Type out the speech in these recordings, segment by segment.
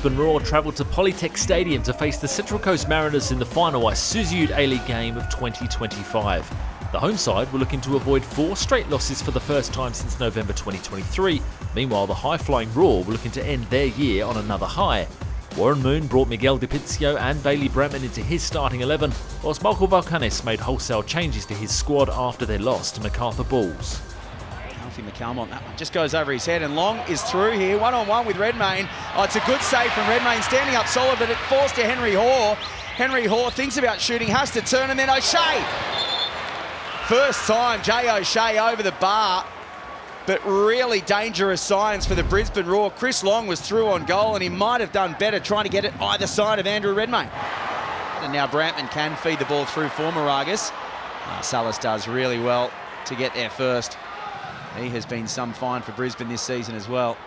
Brisbane Roar travelled to Polytech Stadium to face the Central Coast Mariners in the final Isuzu UTE A-League game of 2025. The home side were looking to avoid 4 straight losses for the first time since November 2023. Meanwhile, the high-flying Roar were looking to end their year on another high. Warren Moon brought Miguel DiPizio and Bailey Brantman into his starting 11, whilst Michael Valkanis made wholesale changes to his squad after their loss to Macarthur Bulls. McCalmont, that one just goes over his head, and Long is through here, one-on-one with Redmayne. Oh, it's a good save from Redmayne, standing up solid, but it falls to Henry Hoare. Henry Hoare thinks about shooting, has to turn, and then O'Shea. First time, Jay O'Shea over the bar, but really dangerous signs for the Brisbane Roar. Chris Long was through on goal, and he might have done better trying to get it either side of Andrew Redmayne. And now Brantman can feed the ball through for Moragas. Salas does really well to get there first. He has been some fine for Brisbane this season as well.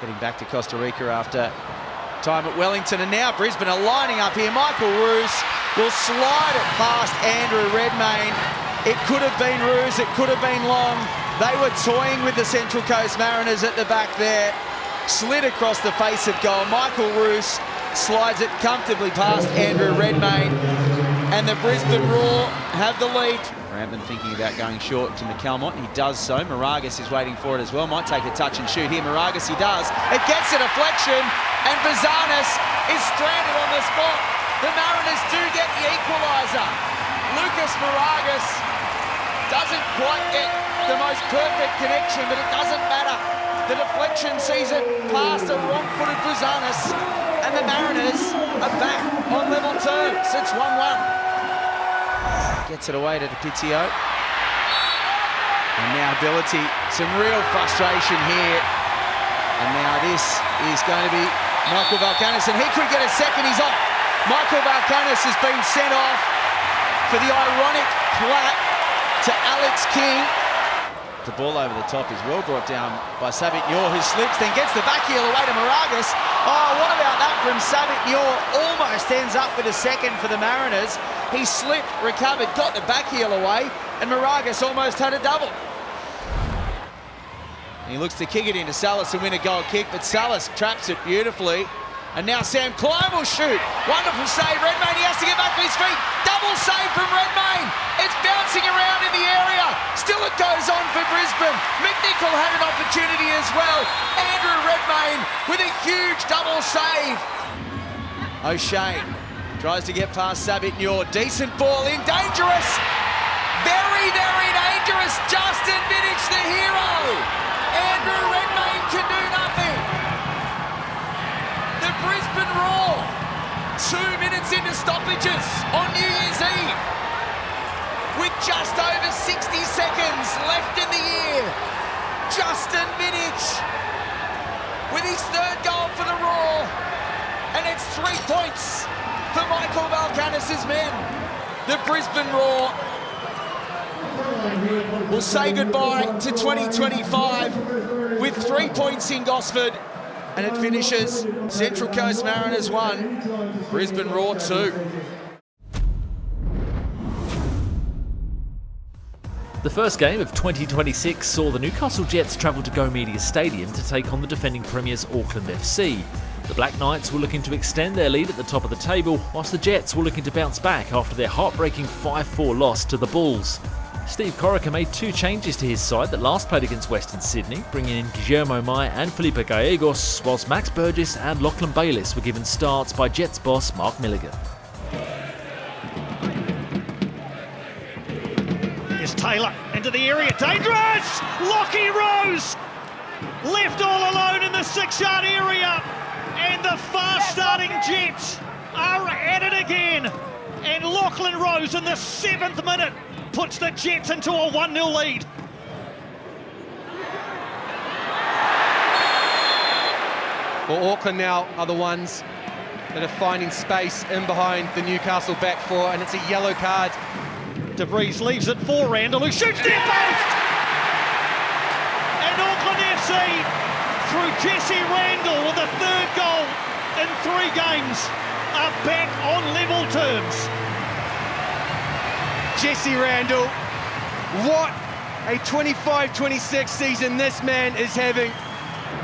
Getting back to Costa Rica after time at Wellington, and now Brisbane are lining up here. Michael Roos will slide it past Andrew Redmayne. It could have been Roos, it could have been Long. They were toying with the Central Coast Mariners at the back there. Slid across the face of goal. Michael Roos slides it comfortably past Andrew Redmayne, and the Brisbane Roar have the lead. Brantman thinking about going short to McCalmont. He does so. Moragas is waiting for it as well. Might take a touch and shoot here. Moragas, he does. It gets a deflection, and Bazanis is stranded on the spot. The Mariners do get the equaliser. Lucas Moragas doesn't quite get the most perfect connection, but it doesn't matter. The deflection sees it past a wrong-footed Bazanis, and the Mariners are back on level terms. It's 1-1. Gets it away to DiPizio. And now Ability, some real frustration here. And now this is going to be Michael Valkanis, and he could get a second, he's off. Michael Valkanis has been sent off for the ironic clap to Alex King. The ball over the top is well brought down by Savitnor, who slips, then gets the back heel away to Moragas. Oh, what about that from Savitnor? Almost ends up with a second for the Mariners. He slipped, recovered, got the back heel away, and Moragas almost had a double. And he looks to kick it into Salas to win a goal kick, but Salas traps it beautifully. And now Sam Klein will shoot. Wonderful save, Redmayne, he has to get back to his feet. Double save from Redmayne. It's bouncing around in the area. Still it goes on for Brisbane. McNichol had an opportunity as well. Andrew Redmayne with a huge double save. O'Shea tries to get past Savitnor. Decent ball in, dangerous. Very, very dangerous. Justin Vidic, the hero. Andrew Redmayne can do nothing. The Brisbane Roar, 2 minutes into stoppages on New Year's Eve, with just over 60 seconds left in the year. Justin Vidic with his 3rd goal for the Roar, and it's 3 points for Michael Valkanis' men. The Brisbane Roar will say goodbye to 2025 with 3 points in Gosford. And it finishes Central Coast Mariners 1, Brisbane Roar 2. The first game of 2026 saw the Newcastle Jets travel to Go Media Stadium to take on the defending premiers Auckland FC. The Black Knights were looking to extend their lead at the top of the table, whilst the Jets were looking to bounce back after their heartbreaking 5-4 loss to the Bulls. Steve Corica made 2 changes to his side that last played against Western Sydney, bringing in Guillermo Mai and Felipe Gallegos, whilst Max Burgess and Lachlan Bayliss were given starts by Jets boss Mark Milligan. Here's Taylor into the area, dangerous! Lockie Rose left all alone in the 6-yard area, and the fast-starting Jets are at it again. And Lachlan Rose in the 7th minute puts the Jets into a 1-0 lead. Well, Auckland now are the ones that are finding space in behind the Newcastle back 4, and it's a yellow card. De Vries leaves it for Randall, who shoots near post! And Auckland FC, through Jesse Randall with a 3rd goal in 3 games, are back on level terms. Jesse Randall, what a 25-26 season this man is having.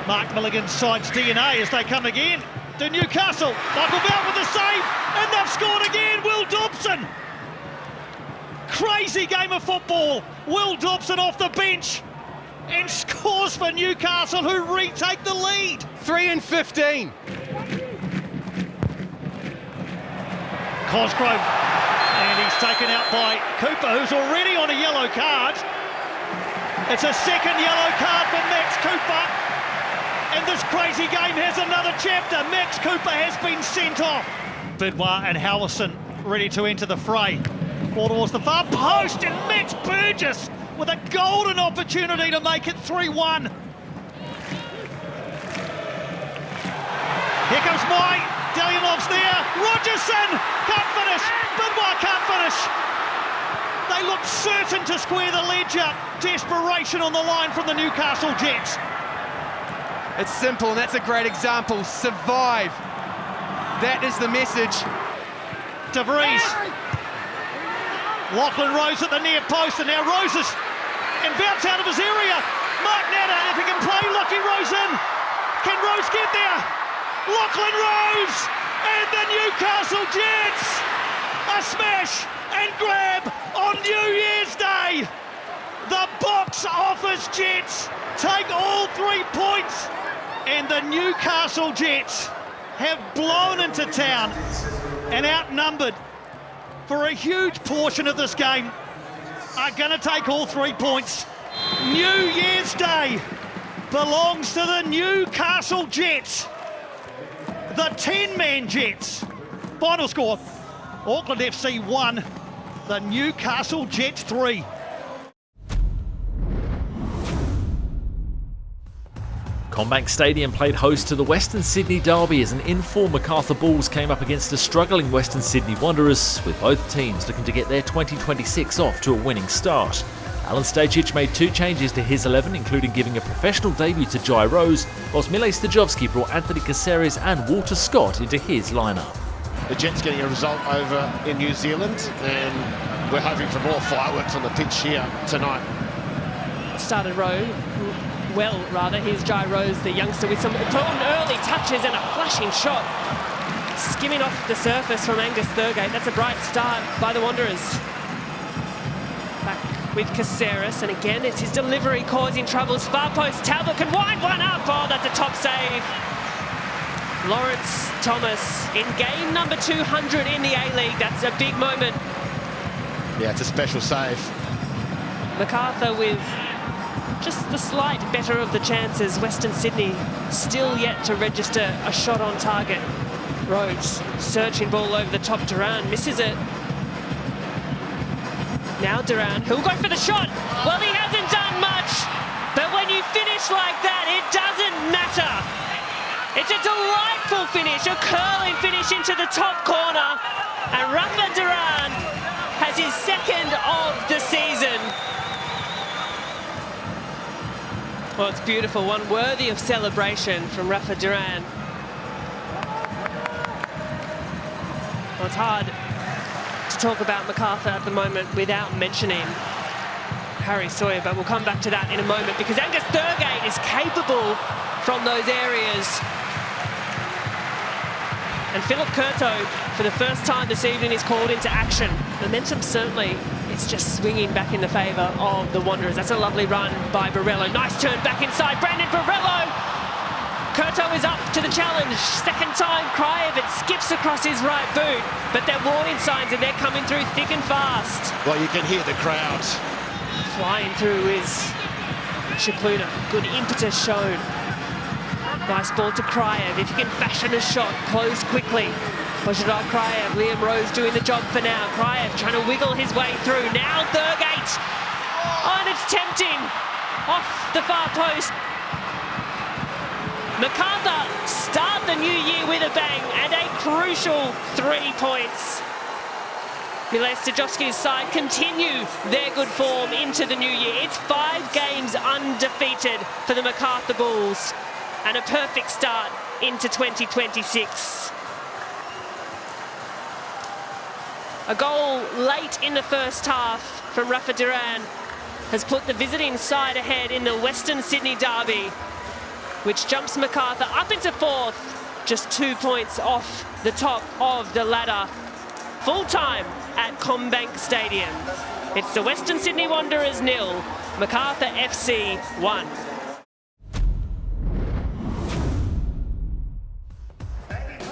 Mark Milligan's side's DNA as they come again to Newcastle. Michael Bell with the save, and they've scored again. Will Dobson. Crazy game of football. Will Dobson off the bench and scores for Newcastle, who retake the lead. 3 and 15. Cosgrove, and he's taken out by Cooper, who's already on a yellow card. It's a second yellow card for Max Cooper, and this crazy game has another chapter. Max Cooper has been sent off. Bidwar and Howison ready to enter the fray. Ball towards the far post, and Max Burgess with a golden opportunity to make it 3-1. Here comes Mai. Delianov's there. Rogerson can't finish. Bidwar can't finish. They look certain to square the ledge up. Desperation on the line from the Newcastle Jets. It's simple, and that's a great example. Survive. That is the message. De Vries. Lachlan Rose at the near post, and now Rose is bounce out of his area. Mark Natter, if he can play Lockie Rose in. Can Rose get there? Lachlan Rose and the Newcastle Jets. A smash and grab on New Year's Day. The box office Jets take all 3 points, and the Newcastle Jets have blown into town and outnumbered for a huge portion of this game are going to take all 3 points. New Year's Day belongs to the Newcastle Jets. The 10-man Jets. Final score, Auckland FC 1, the Newcastle Jets 3. CommBank Stadium played host to the Western Sydney Derby as an in-form Macarthur Bulls came up against a struggling Western Sydney Wanderers, with both teams looking to get their 2026 off to a winning start. Alan Stajcic made 2 changes to his 11, including giving a professional debut to Jai Rose, whilst Mile Stajovski brought Anthony Caceres and Walter Scott into his lineup. The Jets getting a result over in New Zealand, and we're hoping for more fireworks on the pitch here tonight. Started here's Jai Rose, the youngster, with some important early touches and a flashing shot. Skimming off the surface from Angus Thurgate. That's a bright start by the Wanderers. Back with Caceres, and again it's his delivery causing troubles. Far post, Talbot can wind one up. Oh, that's a top save. Lawrence Thomas in game number 200 in the A-League. That's a big moment. Yeah, it's a special save. Macarthur with just the slight better of the chances. Western Sydney still yet to register a shot on target. Rhodes searching ball over the top. Duran misses it. Now Duran, who'll go for the shot. Well, he hasn't done much, but when you finish like that, it doesn't matter. It's a delightful finish, a curling finish into the top corner, and Rafa Duran has his second of the season. Well, it's beautiful, one worthy of celebration from Rafa Duran. Well, it's hard to talk about Macarthur at the moment without mentioning Harry Sawyer, but we'll come back to that in a moment, because Angus Thurgate is capable from those areas. And Philip Curto, for the first time this evening, is called into action. Momentum certainly is just swinging back in the favour of the Wanderers. That's a lovely run by Borrello. Nice turn back inside, Brandon Borrello. Curto is up to the challenge. Second time, Kriev, it skips across his right boot. But they're warning signs, and they're coming through thick and fast. Well, you can hear the crowd. Flying through is Shakluna. Good impetus shown. Nice ball to Kriev. If he can fashion a shot, close quickly. Bojidar Kriev, Liam Rose doing the job for now. Kriev trying to wiggle his way through. Now Thurgate. Oh, and it's tempting. Off the far post. Macarthur start the new year with a bang and a crucial 3 points. Mile Stajovski's side continue their good form into the new year. It's 5 games undefeated for the Macarthur Bulls and a perfect start into 2026. A goal late in the first half from Rafa Duran has put the visiting side ahead in the Western Sydney Derby. which jumps MacArthur up into fourth, just 2 points off the top of the ladder. Full time at Combank Stadium. It's the Western Sydney Wanderers 0, MacArthur FC 1.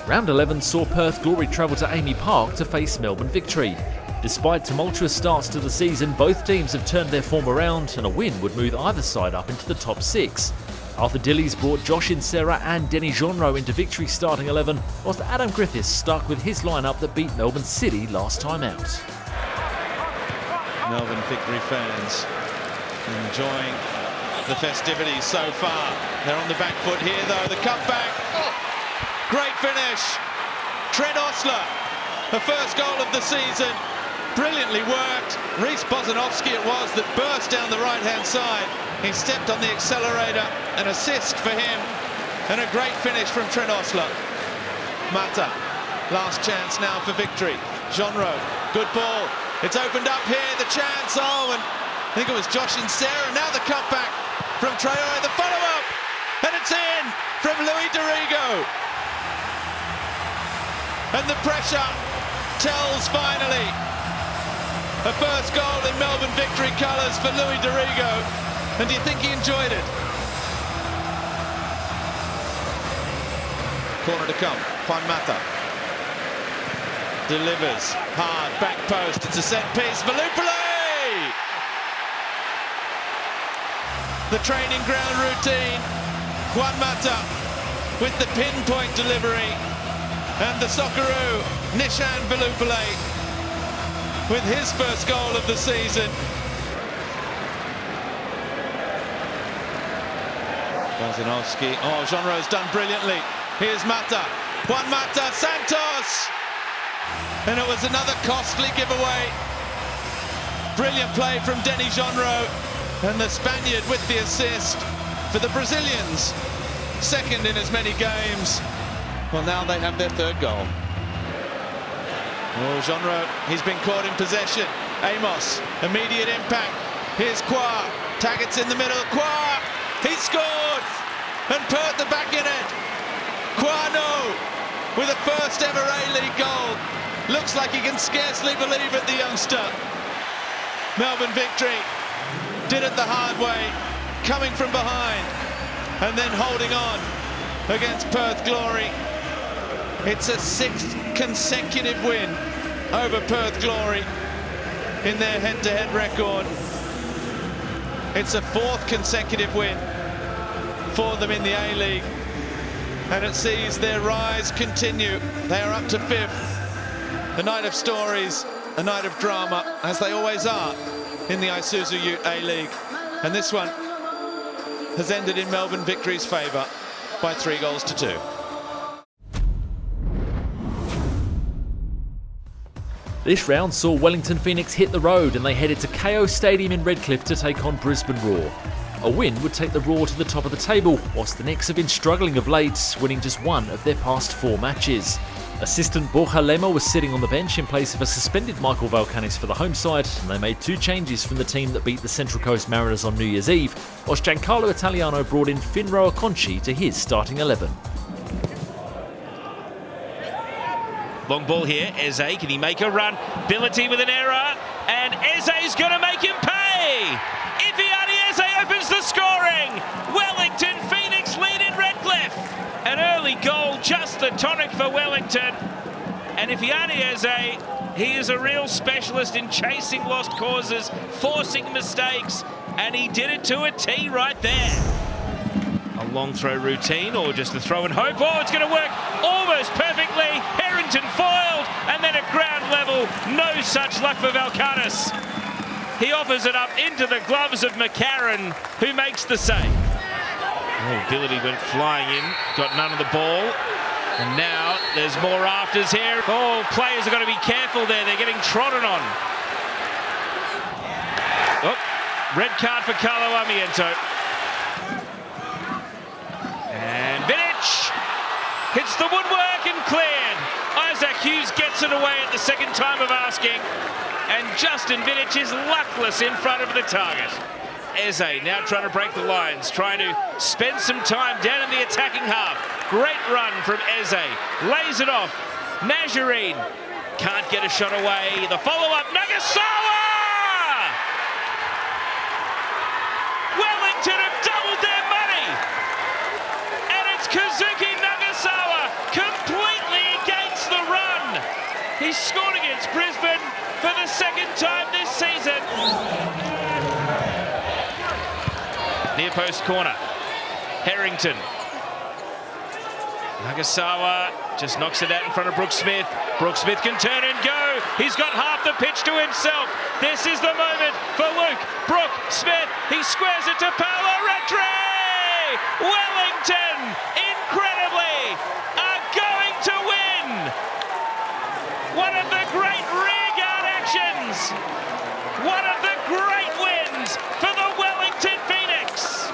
Round 11 saw Perth Glory travel to Amy Park to face Melbourne Victory. Despite tumultuous starts to the season, both teams have turned their form around, and a win would move either side up into the top 6. Arthur Dillies brought Josh Insera and Denny Genreau into Victory starting 11, whilst Adam Griffiths stuck with his lineup that beat Melbourne City last time out. Melbourne Victory fans enjoying the festivities so far. They're on the back foot here though, the cutback. Great finish. Trent Osler, the first goal of the season. Brilliantly worked. Reece Bozanovsky it was that burst down the right-hand side. He stepped on the accelerator, an assist for him, and a great finish from Trent Osler. Mata, last chance now for Victory. Genreau, good ball. It's opened up here, the chance. Oh, and I think it was Josh Insera. Now the cutback from Traore, the follow-up, and it's in from Louis Dorigo. And the pressure tells finally. A first goal in Melbourne Victory colours for Louis Dorigo. And do you think he enjoyed it? Corner to come. Juan Mata delivers hard, back post. It's a set piece. Velupale! The training ground routine. Juan Mata with the pinpoint delivery. And the Socceroo, Nishan Velupale, with his first goal of the season. Bozanovsky, oh, Genreau's done brilliantly. Here's Mata, Juan Mata, Santos! And it was another costly giveaway. Brilliant play from Denny Genreau, and the Spaniard with the assist for the Brazilians. Second in as many games. Well, now they have their third goal. Oh, Genreau, he's been caught in possession. Amos, immediate impact. Here's Qua, Taggart's in the middle. Qua, he scored! And Perth are back in it. Quano with a first ever A-League goal. Looks like he can scarcely believe it, the youngster. Melbourne Victory did it the hard way, coming from behind and then holding on against Perth Glory. It's a 6th consecutive win over Perth Glory in their head-to-head record. It's a 4th consecutive win for them in the A-League, and it sees their rise continue. They are up to 5th. A night of stories, a night of drama, as they always are in the Isuzu UTE A-League. And this one has ended in Melbourne Victory's favour by 3-2. This round saw Wellington Phoenix hit the road, and they headed to KO Stadium in Redcliffe to take on Brisbane Roar. A win would take the Roar to the top of the table, whilst the Knicks have been struggling of late, winning just 1 of their past 4 matches. Assistant Borja Lema was sitting on the bench in place of a suspended Michael Valkanis for the home side, and they made 2 changes from the team that beat the Central Coast Mariners on New Year's Eve, whilst Giancarlo Italiano brought in Finro Akonchi to his starting 11. Long ball here, Eze, can he make a run? Ability with an error, and Eze's going to make him pay! Ifeadi Eze opens the scoring! Wellington Phoenix lead in Redcliffe! An early goal, just the tonic for Wellington. And Ifeadi Eze, he is a real specialist in chasing lost causes, forcing mistakes, and he did it to a T right there. A long throw routine, or just a throw and hope. Oh, it's going to work almost perfectly. Harrington foiled, and then at ground level, no such luck for Valkanis. He offers it up into the gloves of McCarron, who makes the save. Oh, Ability went flying in, got none of the ball. And now there's more rafters here. Oh, players have got to be careful there. They're getting trodden on. Oh, red card for Carlo Amiento. And Vidic hits the woodwork and cleared. Isaac Hughes gets it away at the second time of asking. And Justin Vidic is luckless in front of the target. Eze now trying to break the lines, trying to spend some time down in the attacking half. Great run from Eze, lays it off. Nazarene can't get a shot away. The follow-up, Nagasawa! Wellington have doubled their money! And it's Kazuki Nagasawa completely against the run. He's scored against Brisbane for the second time this season. Near post corner, Harrington. Nagasawa just knocks it out in front of Brooke Smith. Brooke Smith can turn and go. He's got half the pitch to himself. This is the moment for Luke Brooke Smith. He squares it to Paolo Rattray. Wellington, incredibly, are going to win. One of the great rearguard actions. One of the great wins for the Wellington Phoenix.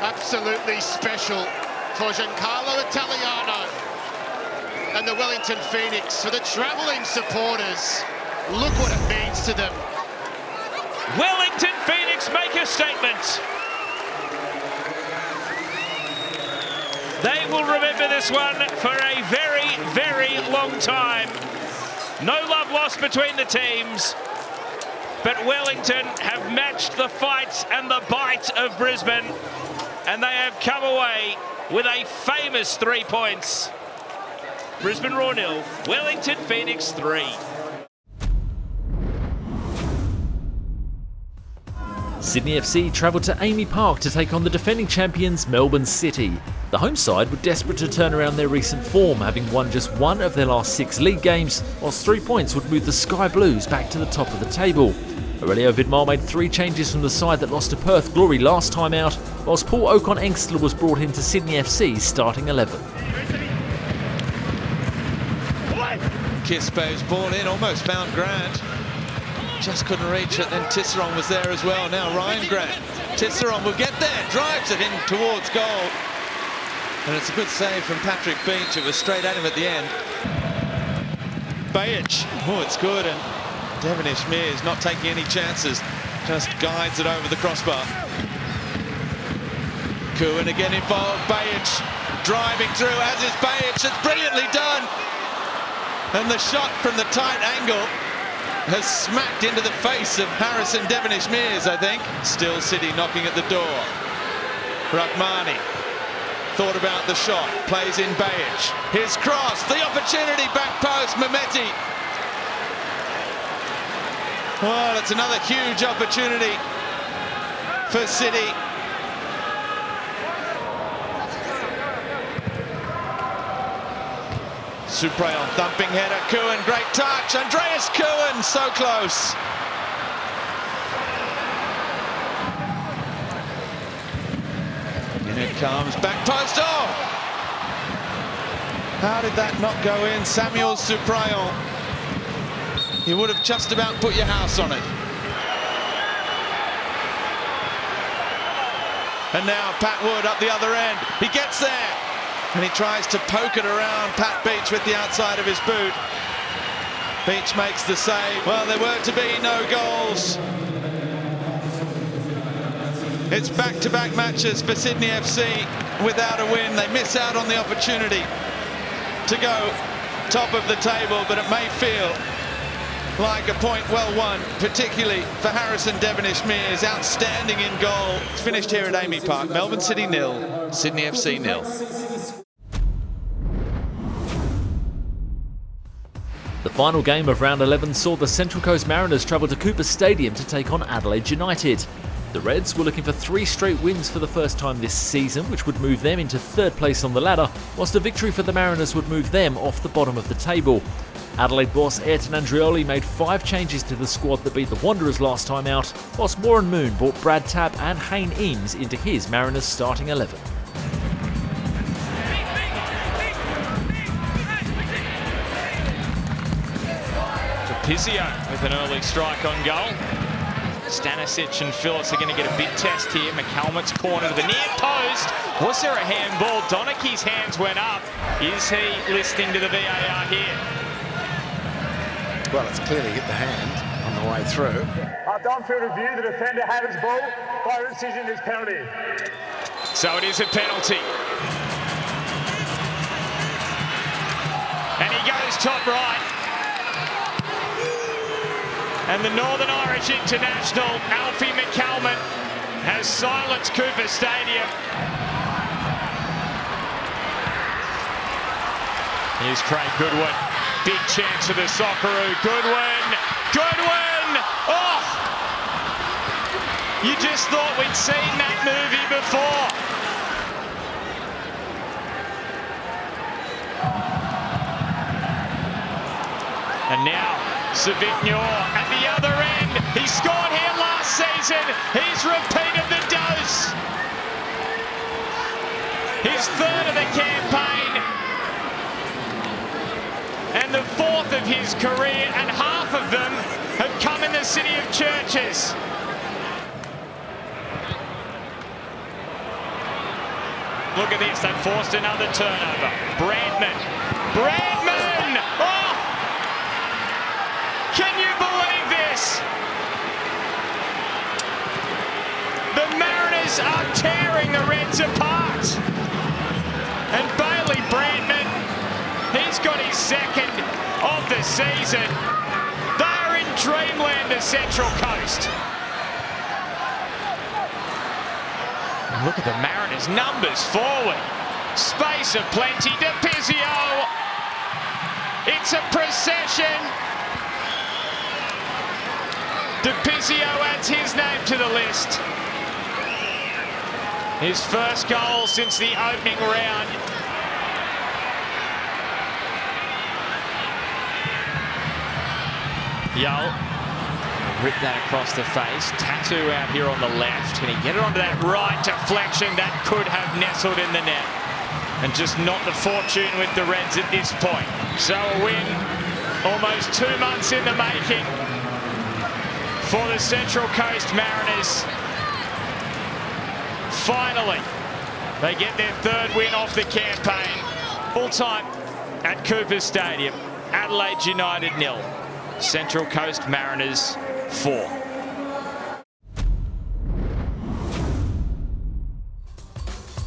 Absolutely special for Giancarlo Italiano and the Wellington Phoenix. For the travelling supporters, look what it means to them. Wellington Phoenix make a statement. They will remember this one for a very, very long time. No love lost between the teams, but Wellington have matched the fight and the bite of Brisbane, and they have come away with a famous 3 points. Brisbane Roar 0, Wellington Phoenix 3. Sydney FC travelled to Amy Park to take on the defending champions Melbourne City. The home side were desperate to turn around their recent form, having won just one of their last 6 league games, whilst 3 points would move the Sky Blues back to the top of the table. Aurelio Vidmar made 3 changes from the side that lost to Perth Glory last time out, whilst Paul Ocon-Engstler was brought into Sydney FC's starting 11. Kispo's ball in, almost found Grant. Just couldn't reach it, then Tisserand was there as well. Now Ryan Grant. Tisserand will get there, drives it in towards goal. And it's a good save from Patrick Beach. It was straight at him at the end. Bajic, oh, it's good, and Devonish Mears not taking any chances, just guides it over the crossbar. Cohen again involved, Bajic driving through, as is Bajic. It's brilliantly done. And the shot from the tight angle has smacked into the face of Harrison Devonish Mears, I think. Still City knocking at the door. Rahmani thought about the shot, plays in Bajic. His cross, the opportunity, back post, Mehmeti. Well, it's another huge opportunity for City. Suprayon, thumping header, Cohen, great touch. Andreas Cohen, so close. In it comes, back post, oh! How did that not go in? Samuel Suprayon. You would have just about put your house on it. And now Pat Wood up the other end. He gets there. And he tries to poke it around Pat Beach with the outside of his boot. Beach makes the save. Well, there were to be no goals. It's back-to-back matches for Sydney FC without a win. They miss out on the opportunity to go top of the table, but it may feel like a point well won, particularly for Harrison Devonish Mears. Outstanding in goal. It's finished here at Amy Park. Melbourne City 0, Sydney FC 0. The final game of round 11 saw the Central Coast Mariners travel to Cooper Stadium to take on Adelaide United. The Reds were looking for 3 straight wins for the first time this season, which would move them into 3rd place on the ladder, whilst a victory for the Mariners would move them off the bottom of the table. Adelaide boss Ayrton Andrioli made 5 changes to the squad that beat the Wanderers last time out, whilst Warren Moon brought Brad Tapp and Hayne Eames into his Mariners starting 11. Pizio with an early strike on goal. Stanisic and Phillips are going to get a big test here. McCalmont's corner to the near post. Was there a handball? Donachie's hands went up. Is he listening to the VAR here? Well, it's clearly hit the hand on the the way through. After on-field review, the defender had his ball. By decision is penalty. So it is a penalty. And he goes top right. And the Northern Irish international, Alfie McCalmont, has silenced Cooper Stadium. Here's Craig Goodwin. Big chance for the Socceroo. Goodwin! Goodwin! Oh! You just thought we'd seen that movie before. And now, Savigno at the other end. He scored here last season. He's repeated the dose. His third of the campaign. And the fourth of his career, and half of them have come in the city of Churches. Look at this, they've forced another turnover. Brandman! Oh! Can you believe this? The Mariners are tearing the Reds apart. And Bailey Brandman, he's got his second of the season. They are in dreamland, the Central Coast. And look at the Mariners' numbers forward. Space of plenty. DePizio. It's a procession. DePizio adds his name to the list. His first goal since the opening round. Yo, rip that across the face. Tattoo out here on the left. Can he get it onto that right deflection? That could have nestled in the net. And just not the fortune with the Reds at this point. So a win almost 2 months in the making for the Central Coast Mariners. Finally, they get their third win off the campaign. Full time at Cooper Stadium. Adelaide United 0. Central Coast Mariners 4.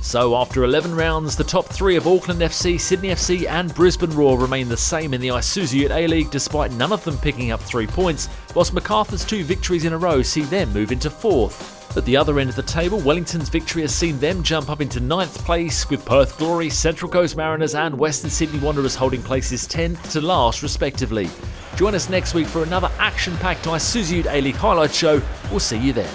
So after 11 rounds, the top three of Auckland FC, Sydney FC and Brisbane Roar remain the same in the Isuzu UTE A-League, despite none of them picking up 3 points, whilst Macarthur's 2 victories in a row see them move into 4th. At the other end of the table, Wellington's victory has seen them jump up into 9th place, with Perth Glory, Central Coast Mariners and Western Sydney Wanderers holding places 10th to last respectively. Join us next week for another action-packed Isuzu UTE A-League highlight show. We'll see you there.